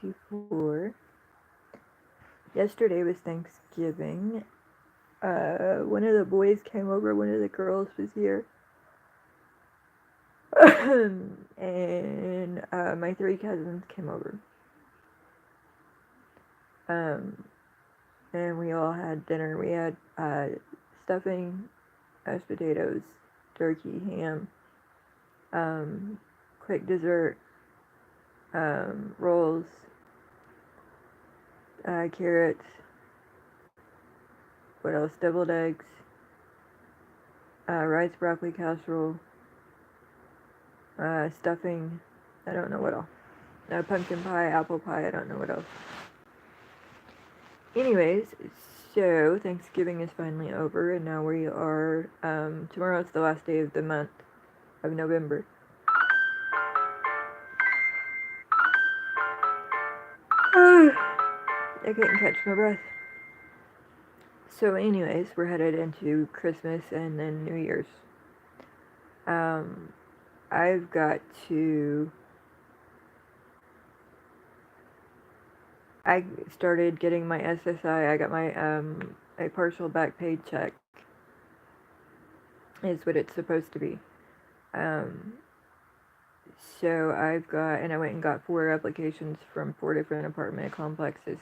2024. Yesterday was Thanksgiving. One of the boys came over, one of the girls was here. And my three cousins came over. And we all had dinner. We had stuffing, mashed potatoes, turkey, ham, quick dessert, rolls, carrots, what else? Deviled eggs, rice broccoli casserole, stuffing, I don't know what else. Pumpkin pie, apple pie, I don't know what else. Anyways, so Thanksgiving is finally over, and now we are, tomorrow is the last day of the month of November. I couldn't catch my breath. So anyways, we're headed into Christmas and then New Year's. I've got to... I started getting my SSI. I got my a partial back pay check. Is what it's supposed to be. So I've got, and I went and got 4 applications from 4 different apartment complexes.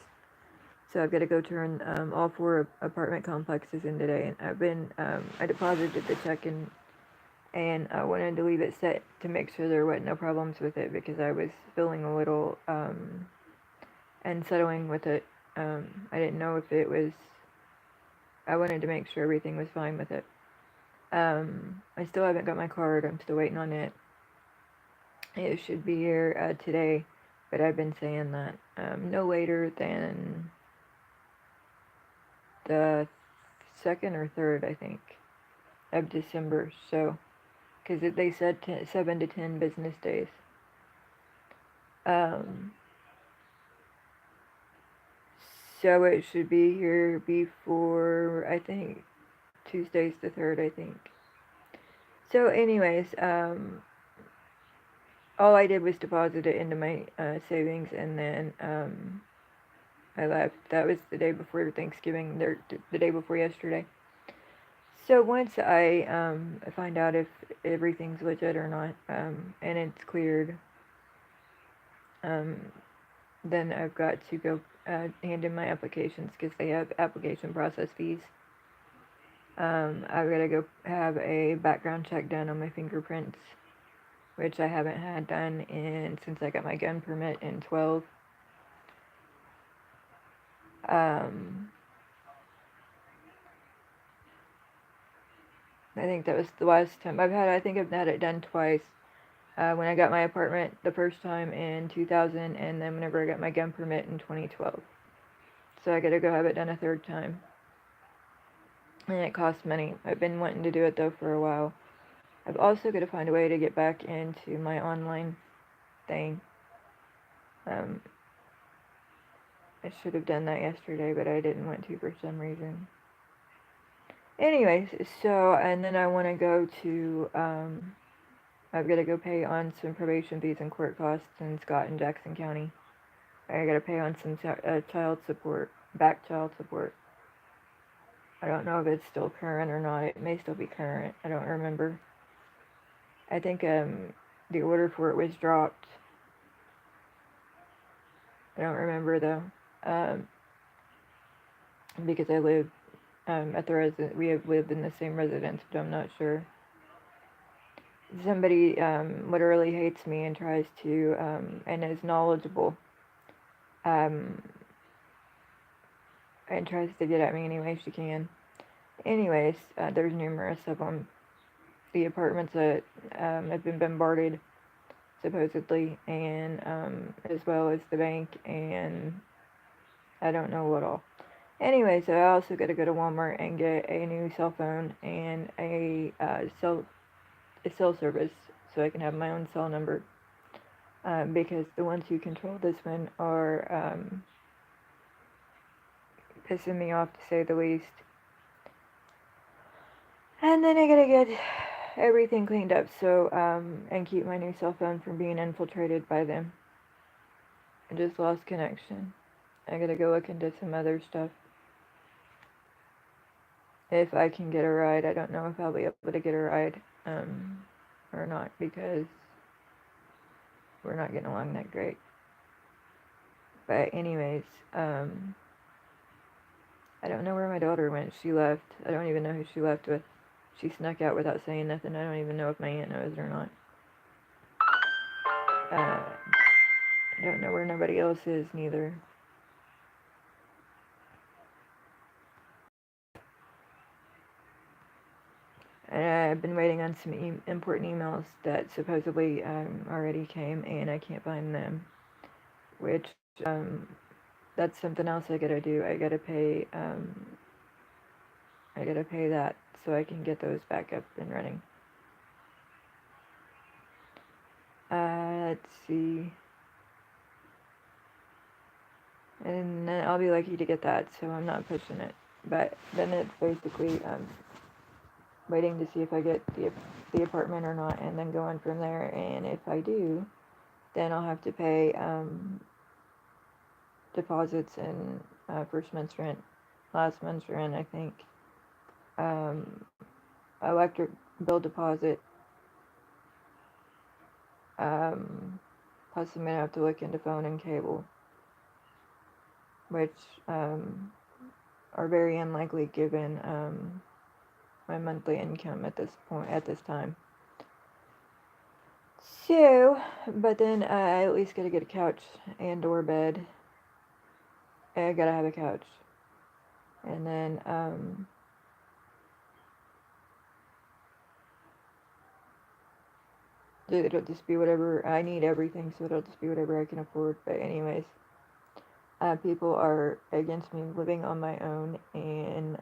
So I've got to go turn all 4 apartment complexes in today. And I've been, I deposited the check and I wanted to leave it set to make sure there wasn't no problems with it, because I was feeling a little unsettling with it. I didn't know if it was, I wanted to make sure everything was fine with it. I still haven't got my card. I'm still waiting on it. It should be here today, but I've been saying that no later than the 2nd or 3rd, I think, of December. So, because they said 7 to 10 business days. So it should be here before, I think, Tuesday's the 3rd, I think. So anyways, all I did was deposit it into my savings, and then I left. That was the day before Thanksgiving, the day before yesterday. So once I find out if everything's legit or not, and it's cleared, then I've got to go hand in my applications, because they have application process fees. I've got to go have a background check done on my fingerprints, which I haven't had done since I got my gun permit in 12. I think that was the last time. I think I've had it done twice. When I got my apartment the first time in 2000, and then whenever I got my gun permit in 2012. So I gotta go have it done a 3rd time. And it costs money. I've been wanting to do it though for a while. I've also got to find a way to get back into my online thing. I should have done that yesterday, but I didn't want to for some reason. Anyways, so, and then I want to go to, I've got to go pay on some probation fees and court costs in Scott and Jackson County. I got to pay on some child support, back child support. I don't know if it's still current or not. It may still be current. I don't remember. I think the order for it was dropped. I don't remember though. Because I live at the we have lived in the same residence, but I'm not sure. Somebody literally hates me and tries to, and is knowledgeable, and tries to get at me any way she can. Anyways, there's numerous of them. The apartments that have been bombarded, supposedly, and as well as the bank, and I don't know what all. Anyways, I also got to go to Walmart and get a new cell phone and a cell service, so I can have my own cell number, because the ones who control this one are pissing me off, to say the least. And then I gotta get everything cleaned up, so and keep my new cell phone from being infiltrated by them. just lost connection. I gotta go look into some other stuff. If I can get a ride, I don't know if I'll be able to get a ride or not, because we're not getting along that great. But anyways, I don't know where my daughter went. She left. I don't even know who she left with. She snuck out without saying nothing. I don't even know if my aunt knows it or not. I don't know where nobody else is neither. And I've been waiting on some important emails that supposedly already came, and I can't find them. Which that's something else I gotta do. I gotta pay that so I can get those back up and running. Let's see. And then I'll be lucky to get that, so I'm not pushing it. But then it's basically waiting to see if I get the apartment or not, and then going from there. And if I do, then I'll have to pay deposits and first month's rent, last month's rent, I think, electric bill deposit, plus I'm gonna have to look into phone and cable, which are very unlikely given my monthly income at this time. So, but then I at least gotta get a couch and or bed. I gotta have a couch. And then it'll just be whatever. I need everything, so it'll just be whatever I can afford. But anyways, people are against me living on my own, and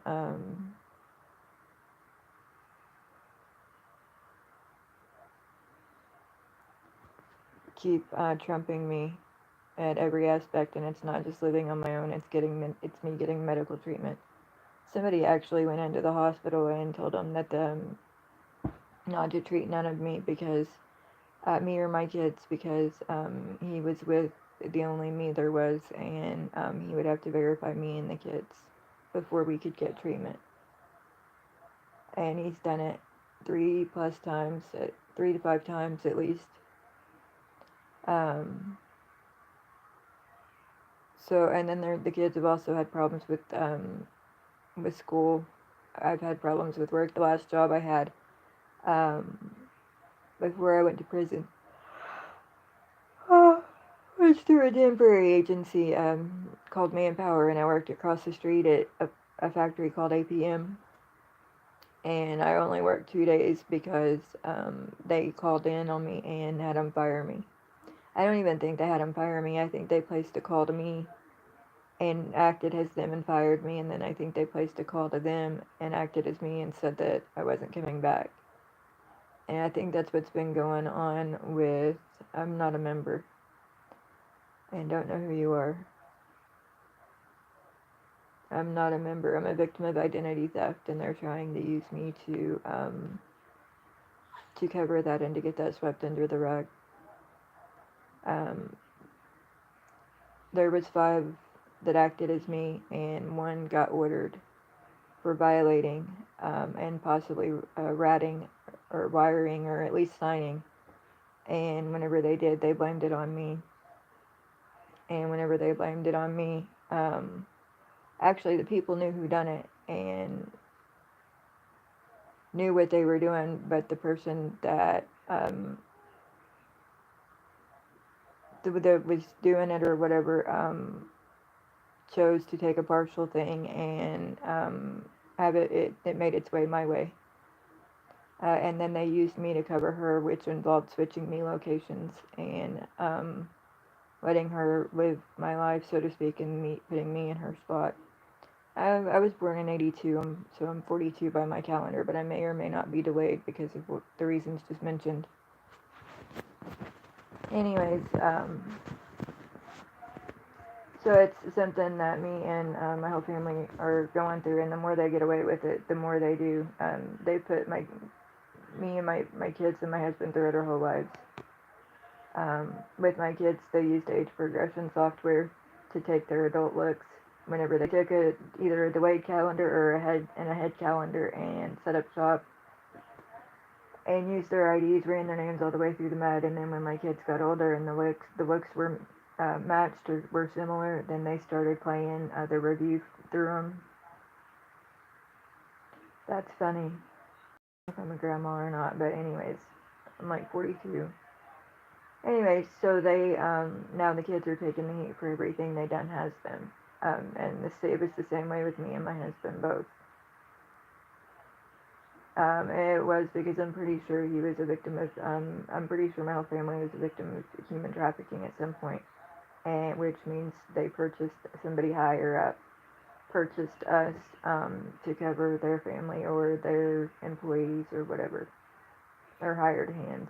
keep trumping me at every aspect. And it's not just living on my own, it's me getting medical treatment. Somebody actually went into the hospital and told them that not to treat none of me, because me or my kids, because he was with the only me there was, and he would have to verify me and the kids before we could get treatment. And he's done it 3+ times, 3 to 5 times at least. So, and then the kids have also had problems with school. I've had problems with work. The last job I had before I went to prison was through a temporary agency called Manpower, and I worked across the street at a factory called APM. And I only worked 2 days because they called in on me and had them fire me. I don't even think they had them fire me. I think they placed a call to me and acted as them and fired me, and then I think they placed a call to them and acted as me and said that I wasn't coming back. And I think that's what's been going on with, I'm not a member and don't know who you are. I'm not a member. I'm a victim of identity theft, and they're trying to use me to cover that and to get that swept under the rug. There was 5 that acted as me, and 1 got ordered for violating and possibly ratting or wiring, or at least signing. And whenever they did, they blamed it on me. And whenever they blamed it on me, actually the people knew who done it and knew what they were doing, but the person that that was doing it or whatever chose to take a partial thing and have it made its way my way. And then they used me to cover her, which involved switching me locations and letting her live my life, so to speak, and putting me in her spot. I was born in 82, so I'm 42 by my calendar, but I may or may not be delayed because of the reasons just mentioned. Anyways, so it's something that me and my whole family are going through, and the more they get away with it, the more they do. They put me and my kids and my husband through it our whole lives. With my kids, they used age progression software to take their adult looks. Whenever they took either a delayed calendar or a head calendar and set up shop and used their IDs, ran their names all the way through the mud, and then when my kids got older and the looks were matched or were similar, then they started playing the review through them. That's funny. If I'm a grandma or not, but anyways, I'm like 42. Anyways, so they now the kids are taking the heat for everything they done has them, and it was the same way with me and my husband both. It was because I'm pretty sure he was a victim of. I'm pretty sure my whole family was a victim of human trafficking at some point, and which means they purchased somebody higher up purchased us to cover their family or their employees or whatever, or hired hands.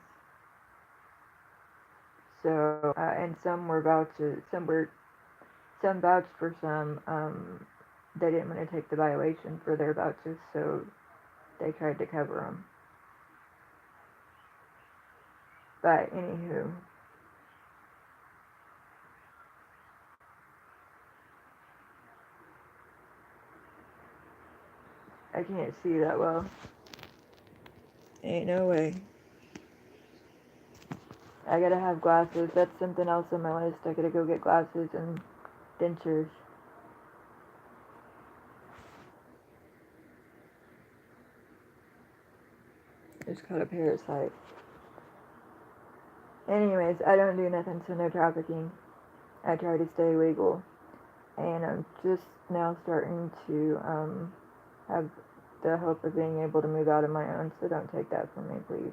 So, and some were vouchers, some vouched for some. They didn't want to take the violation for their vouchers, so they tried to cover them. But anywho, I can't see that well. Ain't no way. I gotta have glasses. That's something else on my list. I gotta go get glasses and dentures. It's called a parasite. Anyways, I don't do nothing, so no trafficking. I try to stay legal. And I'm just now starting to have the hope of being able to move out on my own, so don't take that from me, please.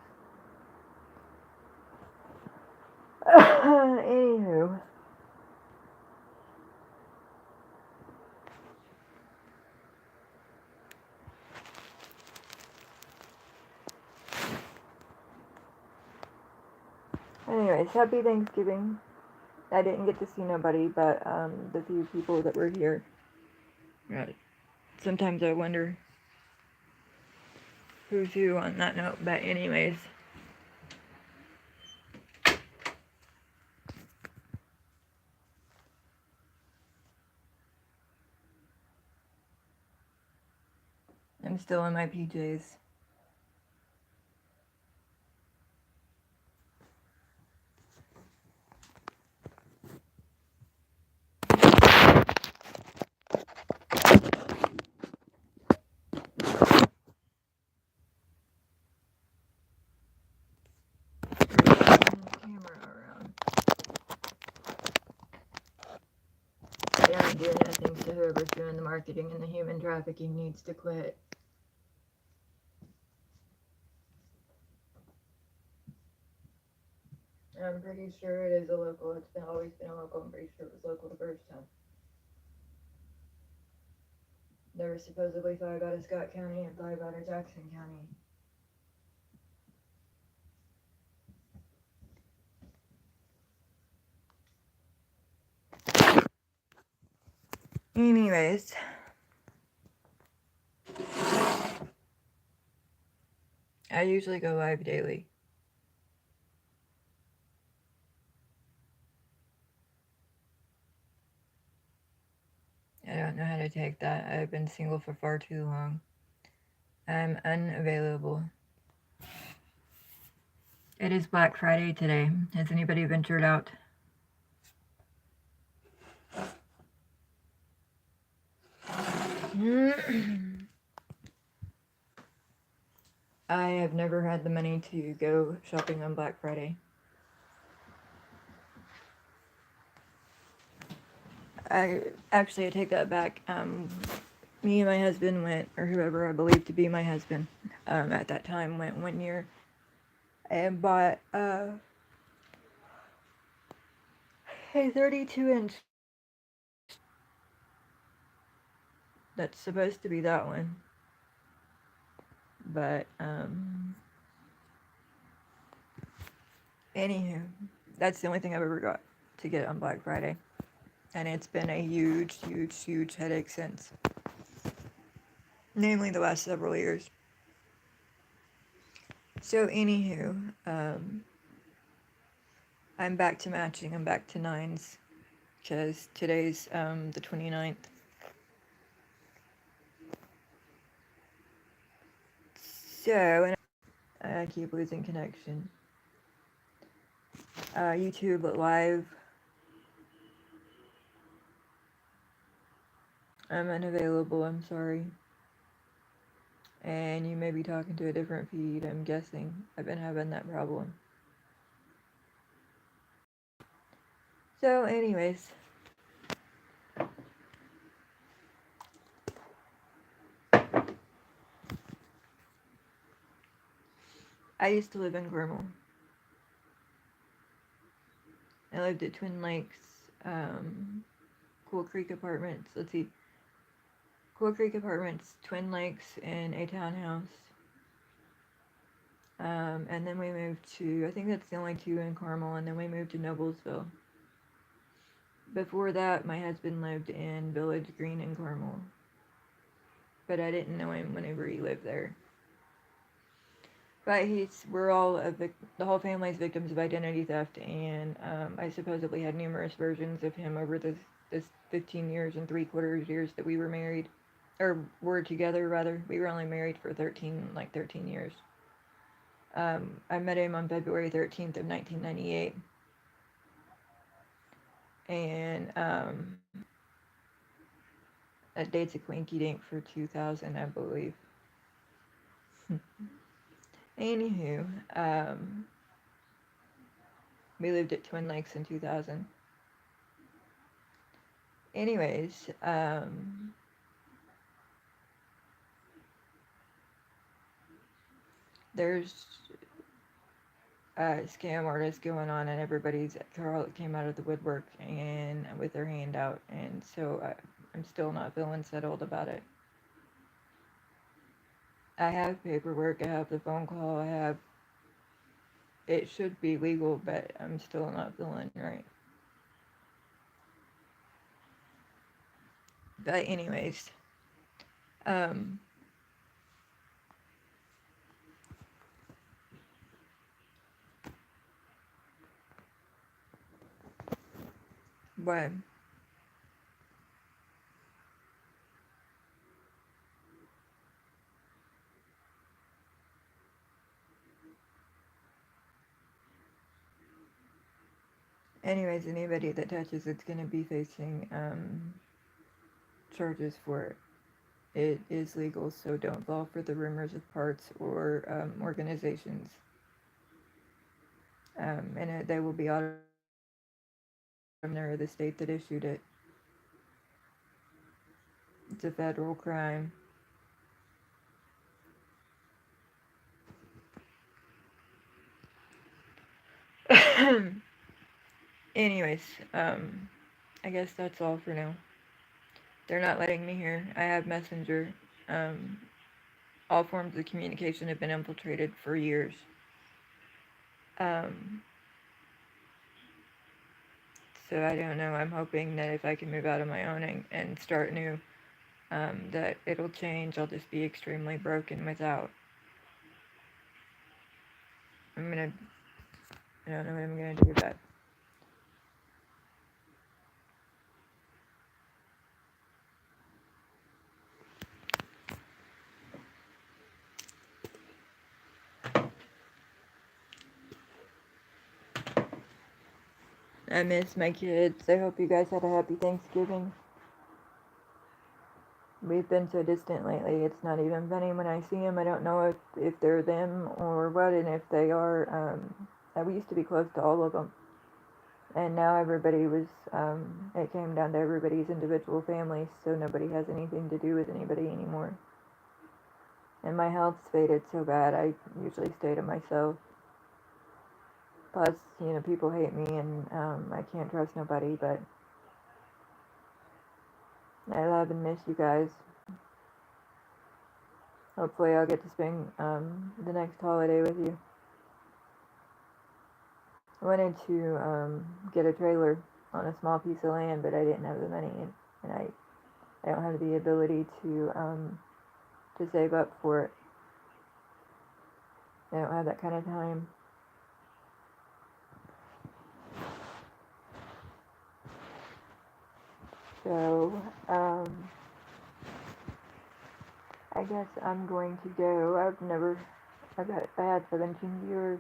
Anywho. Anyways, happy Thanksgiving. I didn't get to see nobody, but the few people that were here. Sometimes I wonder who's who on that note, but anyways. I'm still in my PJs. They aren't doing nothing, so whoever's doing the marketing and the human trafficking needs to quit. I'm pretty sure it is a local. It's always been a local. I'm pretty sure it was local the first time. There were supposedly 5 out of Scott County and 5 out of Jackson County. Anyways. I usually go live daily. I don't know how to take that. I've been single for far too long. I'm unavailable. It is Black Friday today. Has anybody ventured out? I have never had the money to go shopping on Black Friday. I take that back. Me and my husband went, or whoever I believe to be my husband at that time, went one year and bought a 32-inch. That's supposed to be that one. But, anywho, that's the only thing I've ever got to get on Black Friday. And it's been a huge, huge, huge headache since. Namely the last several years. So, anywho, I'm back to matching. I'm back to 9s. Because today's the 29th. So, and I keep losing connection. YouTube Live. I'm unavailable, I'm sorry. And you may be talking to a different feed, I'm guessing. I've been having that problem. So, anyways. I used to live in Carmel. I lived at Twin Lakes, Cool Creek Apartments. Let's see. Cool Creek Apartments, Twin Lakes, and a townhouse. And then we moved to, I think that's the only two in Carmel, and then we moved to Noblesville. Before that, my husband lived in Village Green in Carmel. But I didn't know him whenever he lived there. But we're all, the whole family's victims of identity theft, and I supposedly had numerous versions of him over this 15 years and 3/4 years that we were married. Or were together, rather. We were only married for 13 years. I met him on February 13th of 1998. And that date's a quinky dink for 2000, I believe. Anywho, we lived at Twin Lakes in 2000. Anyways, there's scam artists going on, and everybody's came out of the woodwork and with their hand out, and so I'm still not feeling settled about it. I have paperwork, I have the phone call, it should be legal, but I'm still not feeling right. But anyways, what? Anyways, anybody that touches it's going to be facing charges for it. It is legal, so don't fall for the rumors of parts or organizations. And they will be audited from the state that issued it. It's a federal crime. Anyways, I guess that's all for now. They're not letting me here. I have Messenger. All forms of communication have been infiltrated for years. So I don't know. I'm hoping that if I can move out on my own and start new, that it'll change. I'll just be extremely broken without. I don't know what I'm gonna do, but I miss my kids. I hope you guys had a happy Thanksgiving. We've been so distant lately, it's not even funny when I see them. I don't know if they're them or what, and if they are, we used to be close to all of them. And now everybody was, it came down to everybody's individual families, so nobody has anything to do with anybody anymore. And my health's faded so bad, I usually stay to myself. Plus, people hate me, and I can't trust nobody, but I love and miss you guys. Hopefully I'll get to spend the next holiday with you. I wanted to get a trailer on a small piece of land, but I didn't have the money, and I don't have the ability to save up for it. I don't have that kind of time. So, I guess I'm going to go. I had 17 viewers.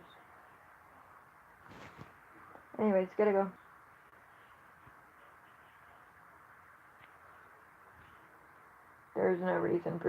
Anyways, gotta go. There's no reason for